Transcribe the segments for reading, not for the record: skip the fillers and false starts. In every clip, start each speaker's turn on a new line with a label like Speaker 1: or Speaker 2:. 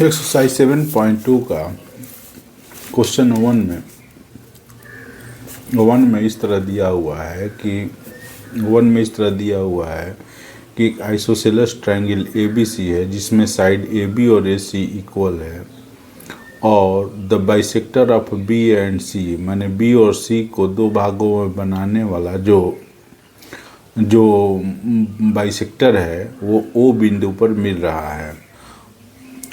Speaker 1: Exercise 7.2 का question one में इस तरह दिया हुआ है कि एक आइसोसेलेस ट्रायंगल ABC है जिसमें साइड AB और AC इक्वल है और the bisector of B and C माने B और C को दो भागों में बनाने वाला जो बाइसेक्टर है वो O बिंदु पर मिल रहा है।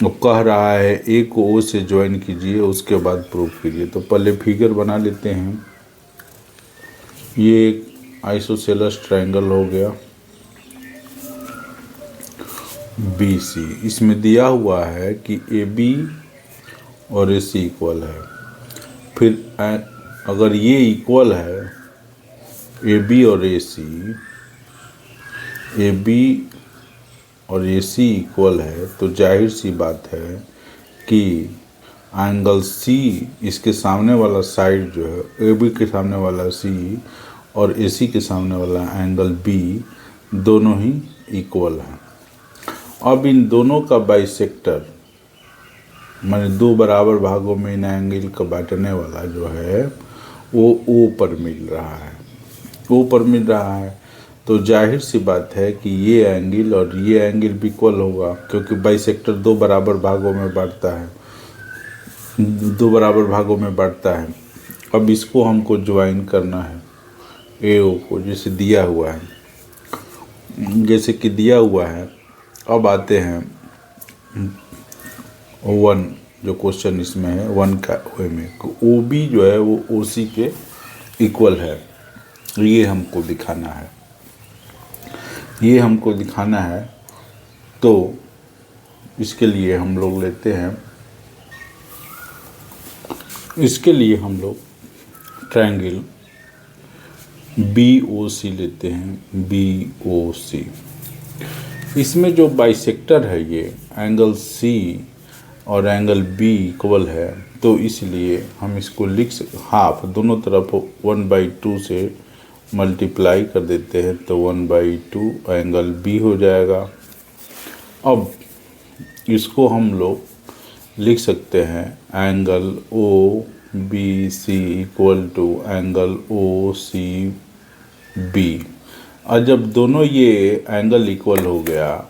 Speaker 1: वो कह रहा है ए को ओ से ज्वाइन कीजिए, उसके बाद प्रूव कीजिए। तो पहले फिगर बना लेते हैं। ये एक आइसोसेलेस ट्रायंगल हो गया BC। इसमें दिया हुआ है कि AB और AC इक्वल है। फिर अगर ये इक्वल है AB और AC इक्वल है तो जाहिर सी बात है कि एंगल C इसके सामने वाला साइड जो है AB के सामने वाला C और AC के सामने वाला एंगल B दोनों ही इक्वल हैं। अब इन दोनों का बाइसेक्टर माने दो बराबर भागों में इन एंगल को बांटने वाला जो है वो O पर मिल रहा है। तो जाहिर सी बात है कि ये एंगल और ये एंगल भी इक्वल होगा क्योंकि बाइसेक्टर दो बराबर भागों में बांटता है। अब इसको हमको ज्वाइन करना है AO को, जैसे दिया हुआ है। अब आते हैं 1 जो क्वेश्चन इसमें है 1 का वे में OB जो है वो OC के इक्वल है। ये हमको दिखाना है। तो इसके लिए हम लोग ट्रायंगल BOC लेते हैं। BOC इसमें जो बाइसेक्टर है ये एंगल C और एंगल B इक्वल है, तो इसलिए हम इसको हाफ दोनों तरफ 1/2 से मल्टीप्लाई कर देते हैं तो 1/2 एंगल B हो जाएगा। अब इसको हम लोग लिख सकते हैं angle OBC equal to angle OCB। और जब दोनों ये एंगल इक्वल हो गया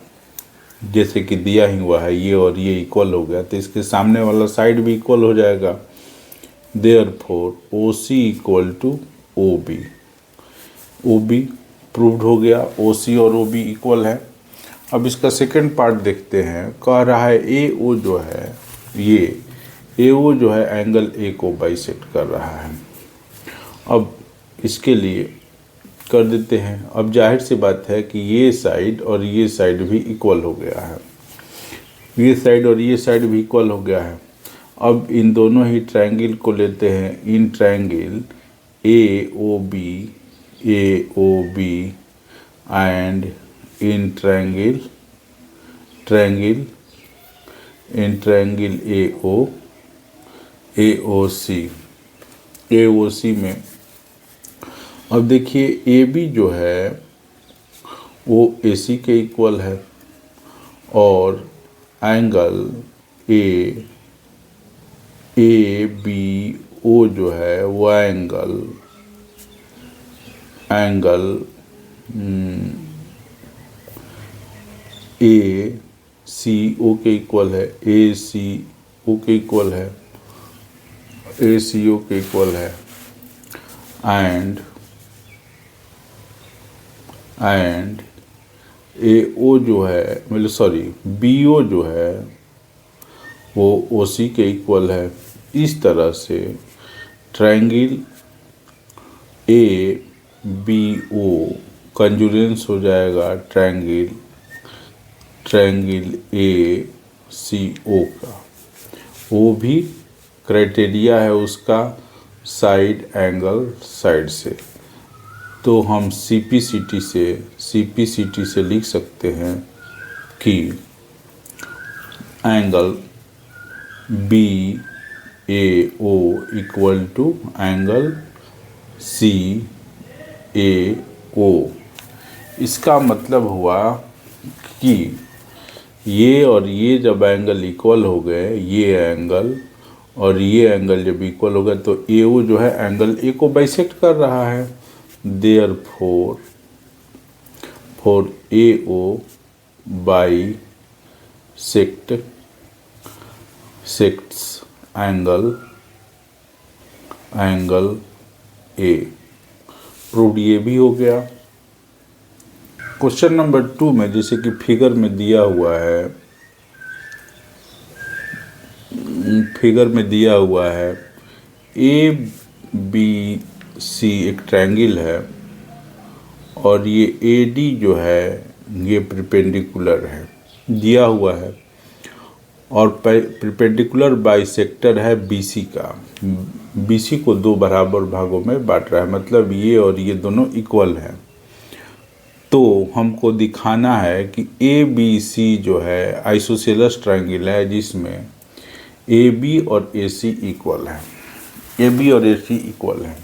Speaker 1: जैसे कि दिया ही हुआ है, ये और ये इक्वल हो गया, तो इसके सामने वाला साइड भी इक्वल हो जाएगा। Therefore OC equal to OB proved हो गया। OC और OB इक्वल है। अब इसका सेकंड पार्ट देखते हैं। कह रहा है AO जो है एंगल A को बाइसेक्ट कर रहा है। अब इसके लिए कर देते हैं। अब जाहिर सी बात है कि ये साइड और ये साइड भी इक्वल हो गया है। अब इन दोनों ही ट्रायंगल को लेते हैं। In triangle AOB and in triangle AOC में अब देखिए AB जो है वो AC के इक्वल है और एंगल ABO जो है वो एंगल ACO के इक्वल है एंड BO जो है वो OC के इक्वल है। इस तरह से ट्रायंगल ABO कंजुरेंस हो जाएगा ट्रायंगल ACO का। वो भी क्राइटेरिया है उसका साइड से। तो हम CPCT से लिख सकते हैं कि angle BAO equal to angle CAO। इसका मतलब हुआ कि ये और ये जब एंगल इक्वल हो गए, ये एंगल और ये एंगल जब इक्वल हो गए तो ए ओ जो है एंगल ए को बाइसेक्ट कर रहा है। Therefore A O bisects angle A. Proved ये भी हो गया। क्वेश्चन नंबर 2 में जैसे कि फिगर में दिया हुआ है ए बी सी एक ट्रायंगल है और ये ए डी जो है ये परपेंडिकुलर है दिया हुआ है और परपेंडिकुलर बाइसेक्टर है बीसी का। बीसी को 2 बराबर भागों में बांट रहा है, मतलब ये और ये दोनों इक्वल हैं। तो हमको दिखाना है कि ए बी सी जो है आइसोसेलेस ट्रायंगल है जिसमें ए बी और ए सी इक्वल है। ए बी और ए सी इक्वल है।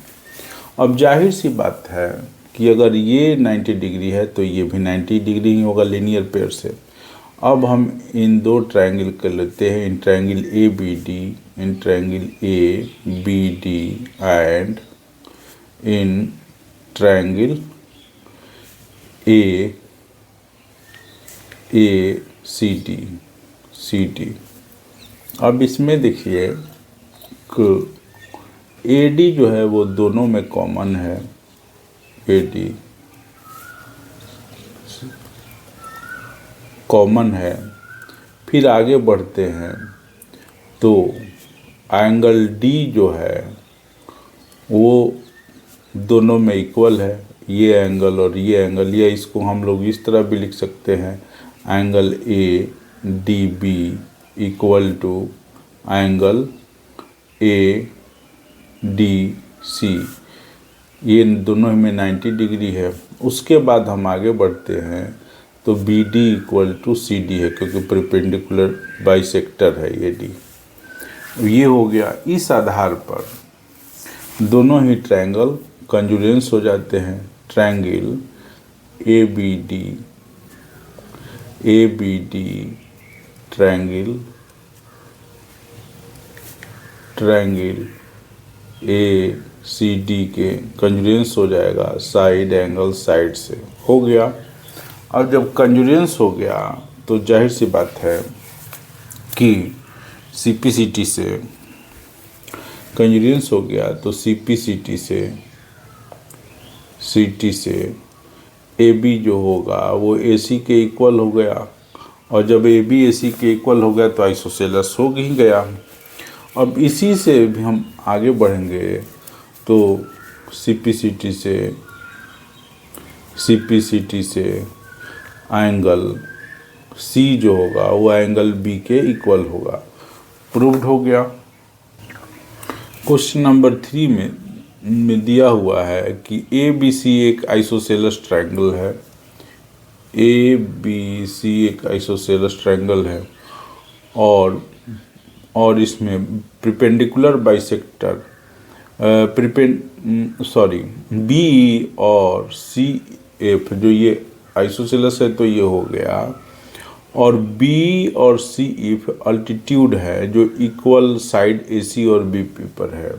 Speaker 1: अब जाहिर सी बात है कि अगर ये 90 डिग्री है तो ये भी 90 डिग्री ही होगा लीनियर पेयर से। अब हम इन 2 ट्रायंगल कर लेते हैं, इन triangle A B D, in triangle A B D and in triangle A C D. अब इसमें देखिए कि ए डी जो है वो दोनों में कॉमन है, ए डी कॉमन है। फिर आगे बढ़ते हैं तो एंगल डी जो है वो दोनों में इक्वल है, ये एंगल और ये एंगल, या इसको हम लोग इस तरह भी लिख सकते हैं angle A D B equal to angle A D C, ये दोनों में 90 डिग्री है। उसके बाद हम आगे बढ़ते हैं तो B D equal to C D है क्योंकि परपेंडिकुलर बाइसेक्टर है ये डी। ये हो गया। इस आधार पर दोनों ही ट्रायंगल कंजुरेंस हो जाते हैं। Triangle A B D triangle A C D के कंजुरेंस हो जाएगा साइड एंगल साइड से। हो गया। अब जब कंजुरेंस हो गया तो जाहिर सी बात है कि सीपीसीटी से कंजुरेंस हो गया तो सीपीसीटी से सीटी से ए बी जो होगा वो ए सी के इक्वल हो गया, और जब ए बी ए सी के इक्वल हो गया तो आइसोसेलेस हो ही गया। अब इसी से भी हम आगे बढ़ेंगे तो सीपीसीटी से एंगल सी जो होगा वो एंगल बी के इक्वल होगा। प्रूव्ड हो गया। क्वेश्चन नंबर 3 में दिया हुआ है कि ए बी सी एक आइसोसेलेस ट्रायंगल है। ए बी सी एक आइसोसेलेस ट्रायंगल है और इसमें परपेंडिकुलर बाइसेक्टर बी और सी एफ जो ये आइसोसेलेस है तो ये हो गया, और बी और सी एफ अल्टीट्यूड है जो इक्वल साइड ए सी और बी पी पर है।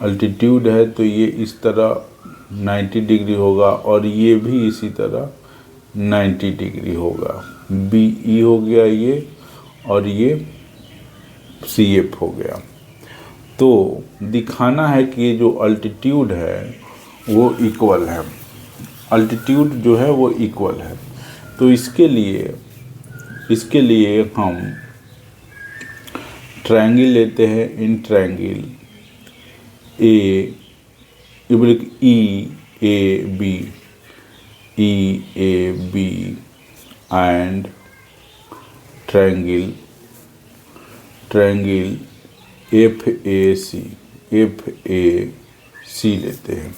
Speaker 1: अल्टीट्यूड है तो ये इस तरह 90 डिग्री होगा और ये भी इसी तरह 90 डिग्री होगा। बी ई हो गया ये, और ये सी एफ हो गया। तो दिखाना है कि ये जो अल्टीट्यूड है वो इक्वल है, अल्टीट्यूड जो है वो इक्वल है। तो इसके लिए हम ट्रायंगल लेते हैं। इन triangle E A B and triangle F A C लेते हैं।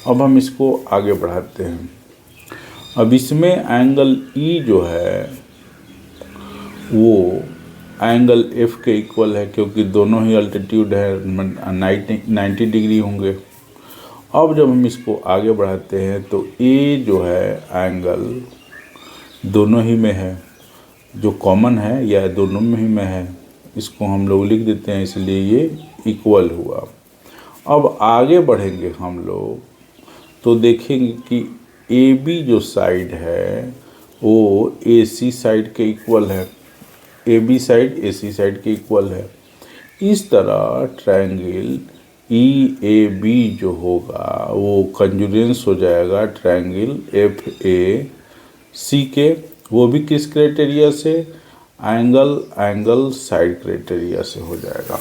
Speaker 1: अब हम इसको आगे बढ़ाते हैं। अब इसमें एंगल ई जो है वो एंगल एफ के इक्वल है क्योंकि दोनों ही अल्टीट्यूड है 90 डिग्री होंगे। अब जब हम इसको आगे बढ़ाते हैं तो ए जो है एंगल दोनों ही में है जो कॉमन है या दोनों में ही में है, इसको हम लोग लिख देते हैं, इसलिए ये इक्वल हुआ। अब आगे बढ़ेंगे हम लोग तो देखेंगे कि ए बी जो साइड है वो ए सी साइड के इक्वल है, A B side A C side के इक्वल है। इस तरह ट्रायंगल ई ए बी जो होगा वो कंजुरेंस हो जाएगा ट्रायंगल एफ ए सी के, वो भी किस क्राइटेरिया से, एंगल साइड क्राइटेरिया से हो जाएगा।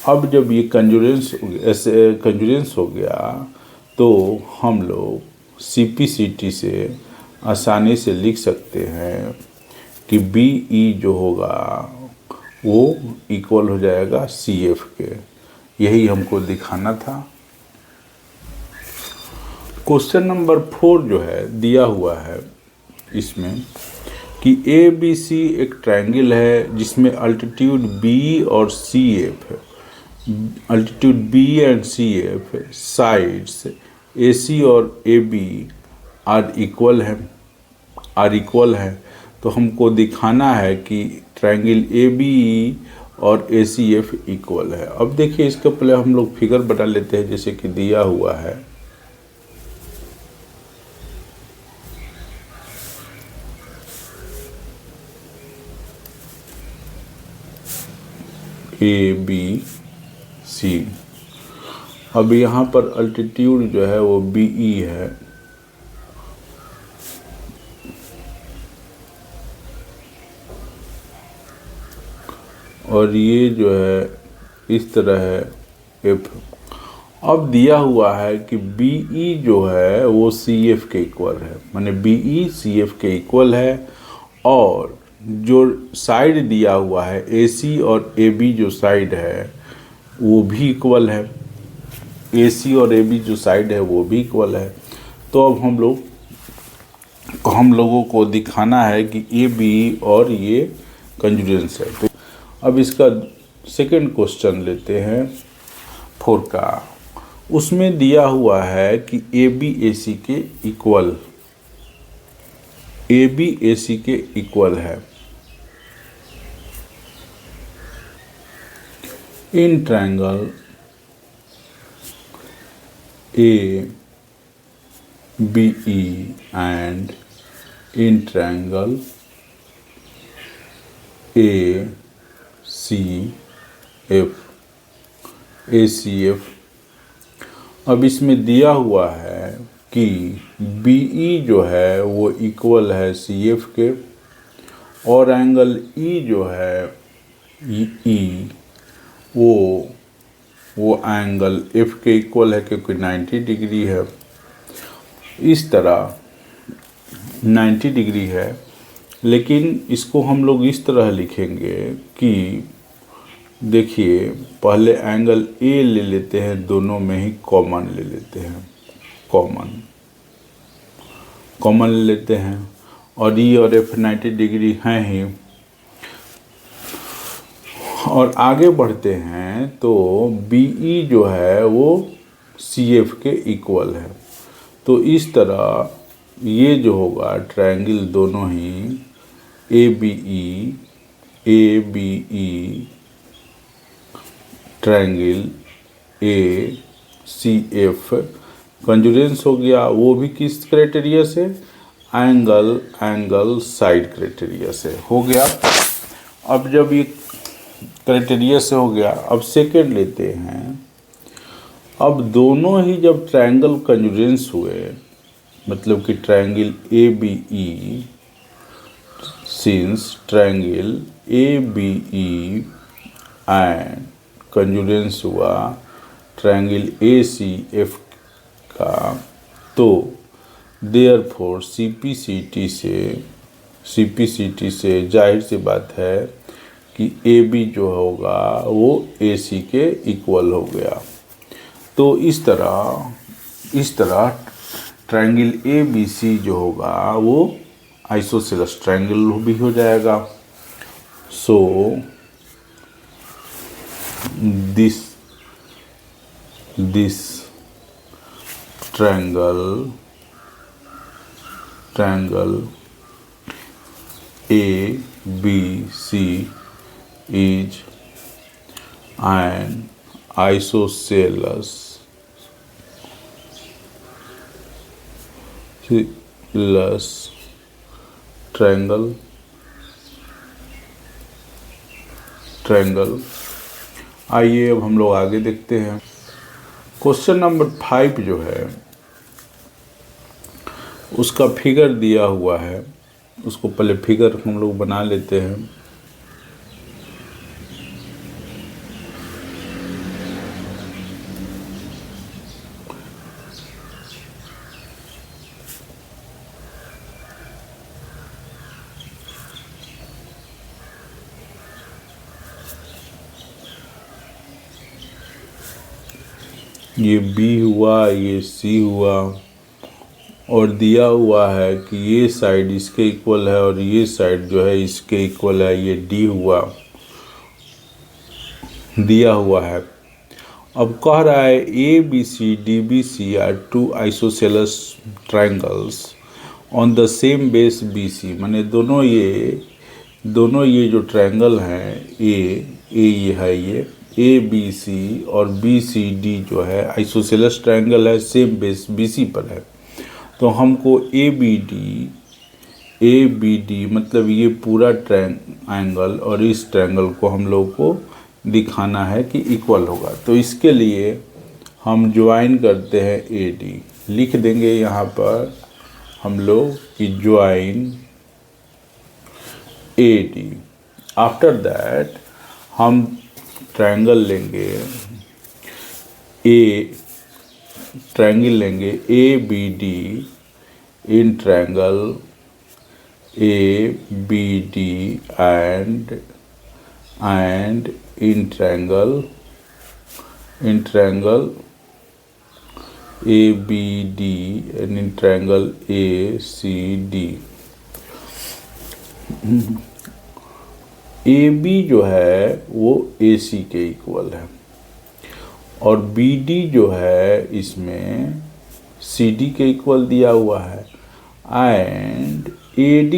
Speaker 1: अब जब ये कंजुरेंस हो गया तो हम लोग CPCT से आसानी से लिख सकते हैं कि BE जो होगा वो इक्वल हो जाएगा CF के। यही हमको दिखाना था। क्वेश्चन नंबर 4 जो है दिया हुआ है इसमें कि ABC एक ट्रायंगल है जिसमें अल्टीट्यूड B और CF है। Altitude B and CF sides AC और AB आर इक्वल है। तो हमको दिखाना है कि ट्रायंगल ABE और ACF इक्वल है। अब देखिए इसके पहले हम लोग फिगर बना लेते हैं जैसे कि दिया हुआ है। ABC, अब यहाँ पर अल्टीट्यूड जो है वो BE है और ये जो है इस तरह है F। अब दिया हुआ है कि BE जो है वो CF के इक्वल है, माने BE CF के इक्वल है, और जो साइड दिया हुआ है AC और AB जो साइड है वो भी इक्वल है, AC और AB जो साइड है वो भी इक्वल है। तो अब हम लोगों को दिखाना है कि AB और ये कंजुरेंस है। तो अब इसका सेकंड क्वेश्चन लेते हैं 4 का। उसमें दिया हुआ है कि AB AC के इक्वल है। In triangle ABE and in triangle ACF। अब इसमें दिया हुआ है कि BE जो है वो इक्वल है CF के, और एंगल E जो है E वो एंगल F के इक्वल है क्योंकि 90 डिग्री है। इस तरह 90 डिग्री है, लेकिन इसको हम लोग इस तरह लिखेंगे कि देखिए पहले एंगल A ले लेते हैं, दोनों में ही कॉमन ले लेते हैं, कॉमन ले लेते हैं, और E और F 90 डिग्री हैं ही। और आगे बढ़ते हैं तो BE जो है वो CF के इक्वल है। तो इस तरह ये जो होगा ट्रायंगल दोनों ही ABE ट्रायंगल ACF कंजुरेंस हो गया, वो भी किस क्राइटेरिया से, एंगल साइड क्राइटेरिया से हो गया। अब जब ये क्राइटेरिया से हो गया, अब सेकेंड लेते हैं। अब दोनों ही जब ट्रायंगल कंजुरेंस हुए, मतलब कि triangle ABE, since triangle ABE and congruence हुआ ट्रायंगल ACF का, तो देयरफॉर CPCT से जाहिर सी बात है कि AB जो होगा वो AC के इक्वल हो गया। तो इस तरह ट्रायंगल ABC जो होगा वो आइसोसेलेस ट्रायंगल भी हो जाएगा। So this triangle ABC is an isosceles triangle आइए अब हम लोग आगे देखते हैं। क्वेश्चन नंबर 5 जो है उसका फिगर दिया हुआ है, उसको पहले फिगर हम लोग बना लेते हैं। ये B हुआ, ये C हुआ, और दिया हुआ है कि ये साइड इसके इक्वल है और ये साइड जो है इसके इक्वल है, ये D हुआ, दिया हुआ है। अब कह रहा है ABC DBC are two isosceles triangles on the same base BC, माने दोनों ये जो ट्रायंगल हैं ये है ये ABC और BCD जो है आइसोसेलस ट्रायंगल है, सेम बेस BC पर है। तो हमको ABD मतलब ये पूरा ट्रायंगल और इस ट्रायंगल को हम लोग को दिखाना है कि इक्वल होगा। तो इसके लिए हम ज्वाइन करते हैं AD, लिख देंगे यहाँ पर हम लोग कि ज्वाइन AD। आफ्टर दैट हम ट्रायंगल लेंगे ABD in triangle ABD and in triangle ABD and in triangle ACD। AB जो है वो AC के इक्वल है और BD जो है इसमें CD के इक्वल दिया हुआ है एंड AD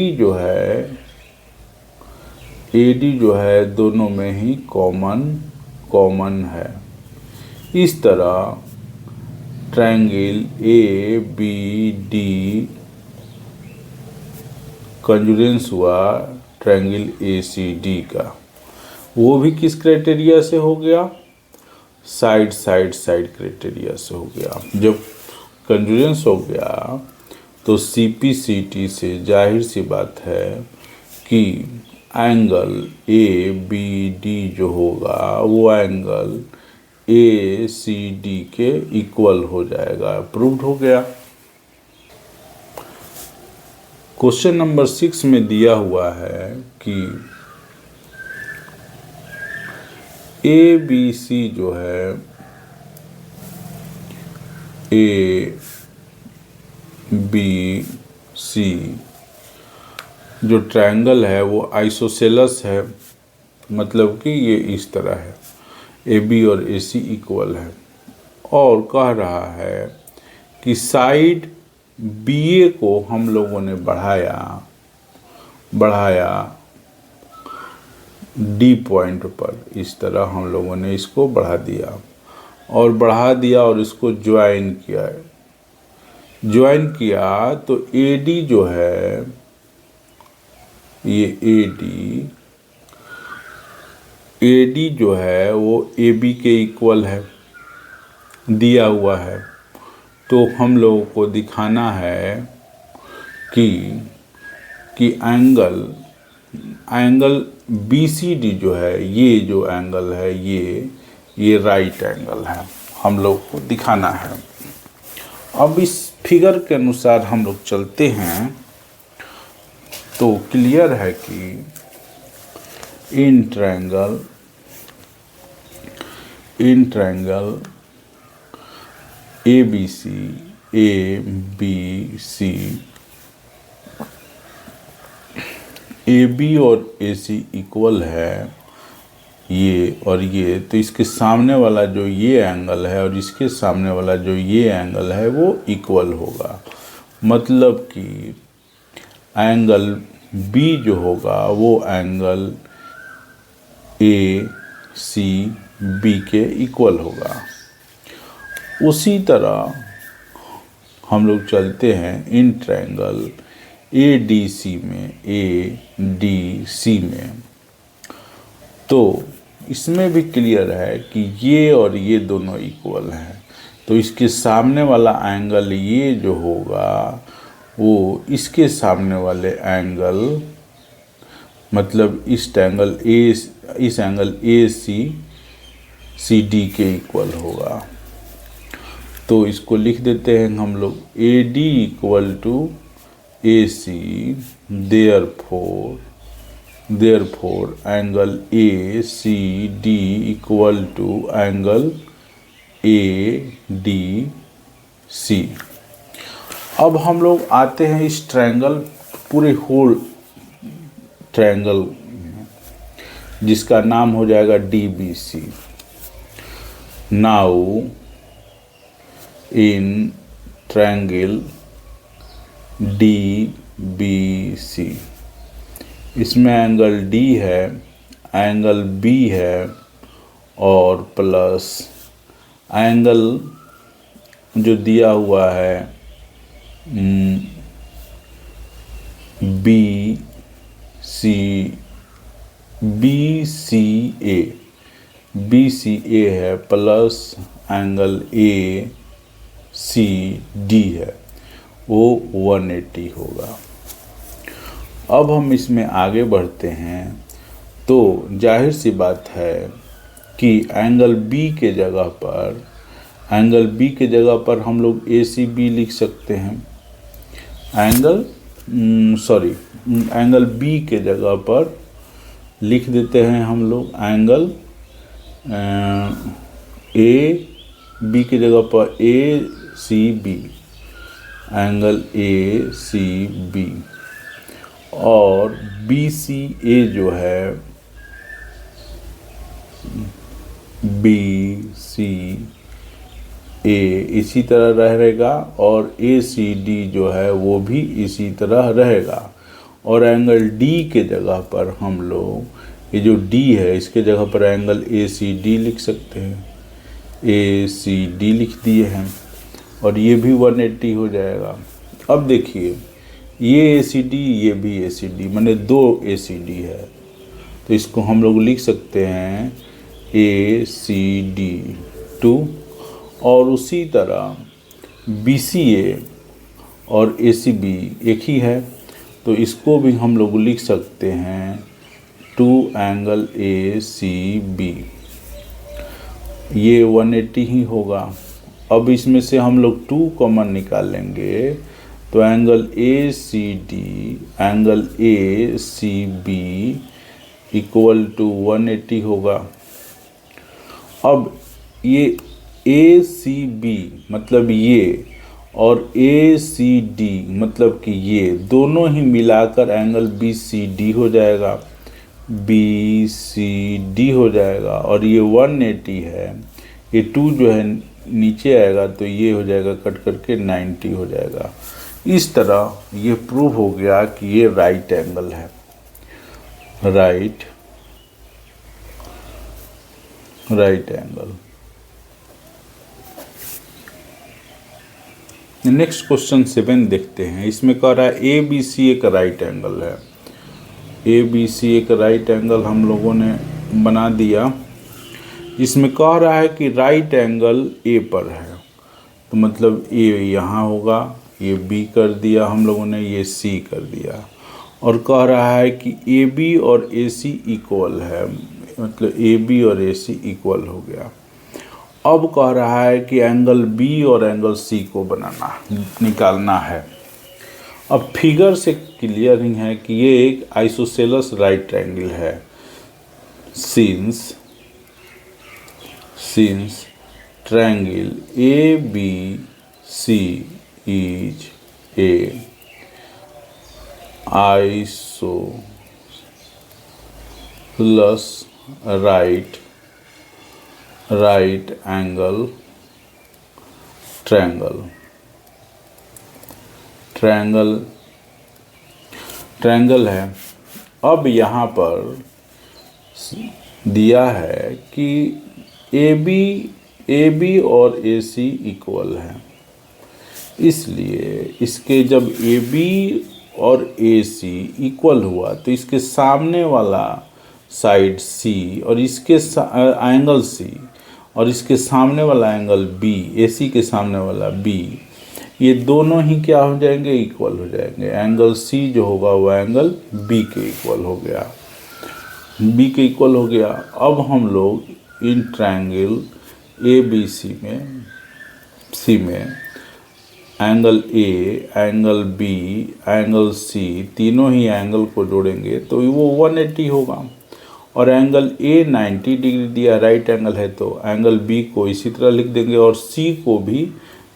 Speaker 1: जो है दोनों में ही कॉमन है। इस तरह ट्रायंगल ABD कंजुरेंस हुआ ट्रायंगल ACD का, वो भी किस क्राइटेरिया से हो गया? साइड क्राइटेरिया से हो गया। जब कंजुरेंस हो गया तो CPCT से जाहिर सी बात है कि एंगल ABD जो होगा वो एंगल ACD के इक्वल हो जाएगा। प्रूव्ड हो गया। क्वेश्चन नंबर 6 में दिया हुआ है कि ABC जो है ABC जो ट्रायंगल है वो आइसोसेलस है, मतलब कि ये इस तरह है, AB और AC इक्वल है, और कह रहा है कि साइड BA को हम लोगों ने बढ़ाया D पॉइंट पर, इस तरह हम लोगों ने इसको बढ़ा दिया और इसको ज्वाइन किया तो AD जो है ये AD जो है वो AB के इक्वल है, दिया हुआ है। तो हम लोगों को दिखाना है कि एंगल BCD जो है, ये जो एंगल है ये राइट एंगल है, हम लोग को दिखाना है। अब इस फिगर के अनुसार हम लोग चलते हैं तो क्लियर है कि इन ट्रायंगल ABC AB और AC इक्वल है, ये और ये, तो इसके सामने वाला जो ये एंगल है और इसके सामने वाला जो ये एंगल है वो इक्वल होगा। मतलब कि एंगल बी जो होगा वो एंगल ए सी बी के इक्वल होगा। उसी तरह हम लोग चलते हैं इन ट्रायंगल ए डी सी में, ए डी सी में, तो इसमें भी क्लियर है कि ये और ये दोनों इक्वल हैं। तो इसके सामने वाला एंगल ये जो होगा वो इसके सामने वाले एंगल मतलब इस एंगल ए सी डी के इक्वल होगा। तो इसको लिख देते हैं हम लोग A D equal to A C, therefore angle A C D equal to angle A D C. अब हम लोग आते हैं इस ट्रायंगल, पूरे होल ट्रायंगल जिसका नाम हो जाएगा D B C. Now in triangle D B C, इसमें एंगल डी है, एंगल बी है और प्लस एंगल जो दिया हुआ है बी सी ए है plus angle A C D है, वो 180 होगा। अब हम इसमें आगे बढ़ते हैं तो जाहिर सी बात है कि एंगल बी के जगह पर हम लोग ए सी बी लिख सकते हैं। एंगल बी के जगह पर लिख देते हैं हम लोग एंगल ए बी की जगह पर A C B, angle A C B, और बी सी ए जो है बी सी ए इसी तरह रहेगा और ए सी डी जो है वो भी इसी तरह रहेगा। और एंगल डी के जगह पर हम लोग ये जो डी है इसके जगह पर एंगल ए सी डी लिख सकते हैं, ए सी डी लिख दिए हैं और ये भी 180 हो जाएगा। अब देखिए ये ए सी डी ये भी ए सी डी, मैंने दो ए सी डी है, तो इसको हम लोग लिख सकते हैं ए सी डी 2। और उसी तरह बी सी ए और ए सी बी एक ही है, तो इसको भी हम लोग लिख सकते हैं 2 एंगल ए सी बी, ये 180 ही होगा। अब इसमें से हम लोग 2 कॉमन निकालेंगे तो angle A C D angle A C B equal to 180 होगा। अब ये ए सी बी मतलब ये और ए सी डी मतलब कि ये दोनों ही मिलाकर एंगल बी सी डी हो जाएगा, बी सी डी हो जाएगा। और ये 180 है, ये 2 जो है नीचे आएगा तो ये हो जाएगा कट करके 90 हो जाएगा। इस तरह ये प्रूव हो गया कि ये राइट एंगल है, राइट एंगल। नेक्स्ट क्वेश्चन 7 देखते हैं। इसमें कह रहा है ए बी सी एक राइट एंगल है, ए बी सी एक राइट एंगल हम लोगों ने बना दिया। इसमें कह रहा है कि राइट एंगल ए पर है, तो मतलब ए यहाँ होगा, ये बी कर दिया हम लोगों ने, ये सी कर दिया। और कह रहा है कि ए बी और ए सी इक्वल है, मतलब ए बी और ए सी इक्वल हो गया। अब कह रहा है कि एंगल बी और एंगल सी को निकालना है। अब फिगर से क्लियर ही है कि ये एक आइसोसेलेस राइट ट्रायंगल है। Since triangle A B C is a isosceles right angle triangle triangle है। अब यहाँ पर दिया है कि ए बी और ए सी इक्वल है, इसलिए इसके जब ए बी और ए सी इक्वल हुआ तो इसके सामने वाला साइड सी और इसके एंगल सी और इसके सामने वाला एंगल बी, ए सी के सामने वाला बी, ये दोनों ही क्या हो जाएंगे, इक्वल हो जाएंगे। एंगल सी जो होगा वो एंगल बी के इक्वल हो गया, बी के इक्वल हो गया। अब हम लोग इन ट्रायंगल ए बी सी में angle A, angle B, angle C, तीनों ही एंगल को जोड़ेंगे तो वो 180 होगा। और एंगल ए 90 डिग्री दिया, राइट एंगल है, तो एंगल बी को इसी तरह लिख देंगे और सी को भी,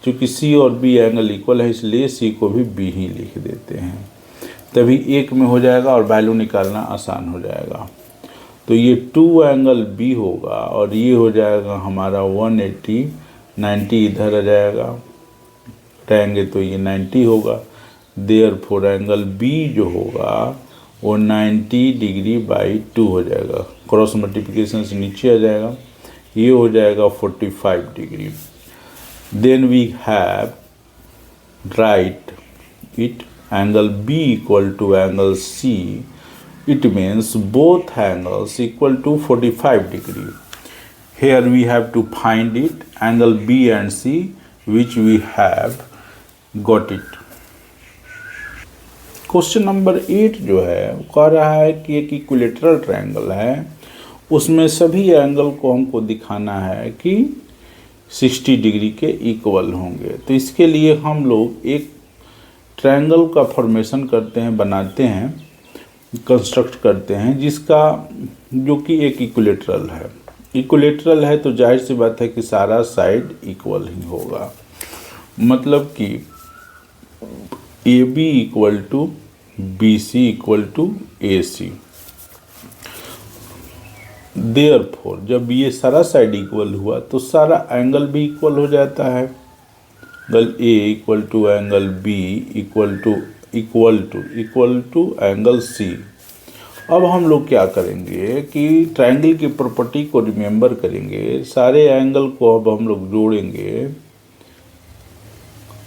Speaker 1: चूँकि सी और बी एंगल इक्वल है इसलिए सी को भी बी ही लिख देते हैं, तभी एक में हो जाएगा और वैल्यू निकालना आसान हो जाएगा। तो ये 2 एंगल बी होगा और ये हो जाएगा हमारा 180, 90 इधर आ जाएगा, हटाएंगे तो ये 90 होगा। देयरफॉर एंगल बी जो होगा वो 90 डिग्री बाई 2 हो जाएगा, क्रॉस मल्टीप्लिकेशन से नीचे आ जाएगा, ये हो जाएगा 45 degree. Then we have write it angle B equal to angle C, it means both angles equal to 45 degree. Here we have to find it, angle B and C, which we have got it. Question number 8 जो है वो कह रहा है कि एक equilateral triangle है, उसमें सभी एंगल को हमको दिखाना है कि 60 डिग्री के इक्वल होंगे। तो इसके लिए हम लोग एक ट्रायंगल का फॉर्मेशन करते हैं, बनाते हैं, कंस्ट्रक्ट करते हैं, जिसका जो कि एक इक्विलेटरल है। इक्विलेटरल है तो जाहिर सी बात है कि सारा साइड इक्वल ही होगा, मतलब कि A B equal to B C equal to A C. Therefore जब ये सारा साइड इक्वल हुआ तो सारा एंगल भी इक्वल हो जाता है। Angle A equal to angle B equal to angle C. अब हम लोग क्या करेंगे कि ट्रायंगल की प्रॉपर्टी को रिमेंबर करेंगे, सारे एंगल को अब हम लोग जोड़ेंगे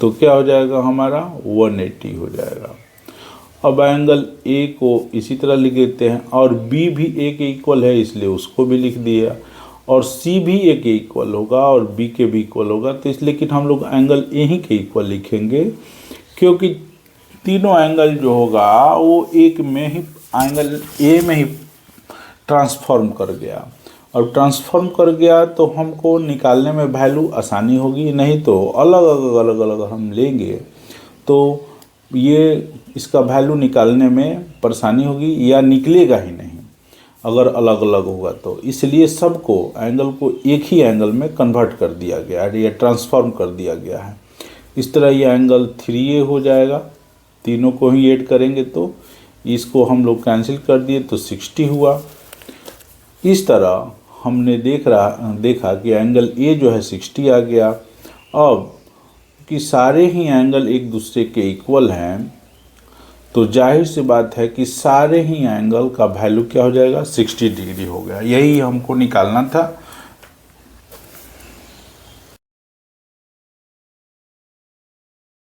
Speaker 1: तो क्या हो जाएगा, हमारा 180 हो जाएगा। अब एंगल ए को इसी तरह लिख देते हैं और बी भी ए के इक्वल है इसलिए उसको भी लिख दिया, और सी भी ए के इक्वल होगा और बी के भी इक्वल होगा, तो इसलिए लेकिन हम लोग एंगल ए ही के इक्वल लिखेंगे, क्योंकि तीनों एंगल जो होगा वो एक में ही, एंगल ए में ही ट्रांसफॉर्म कर गया, और ट्रांसफॉर्म कर गया तो हमको निकालने में वैल्यू आसानी होगी, नहीं तो अलग अलग हम लेंगे तो ये इसका वैल्यू निकालने में परेशानी होगी या निकलेगा ही नहीं अगर अलग अलग होगा। तो इसलिए सबको एंगल को एक ही एंगल में कन्वर्ट कर दिया गया है या ट्रांसफॉर्म कर दिया गया है। इस तरह ये एंगल 3A हो जाएगा, तीनों को ही ऐड करेंगे तो इसको हम लोग कैंसिल कर दिए तो 60 हुआ। इस तरह हमने देखा कि एंगल ए जो है 60 आ गया। अब कि सारे ही एंगल एक दूसरे के इक्वल हैं तो जाहिर सी बात है कि सारे ही एंगल का वैल्यू क्या हो जाएगा, 60 डिग्री हो गया। यही हमको निकालना था।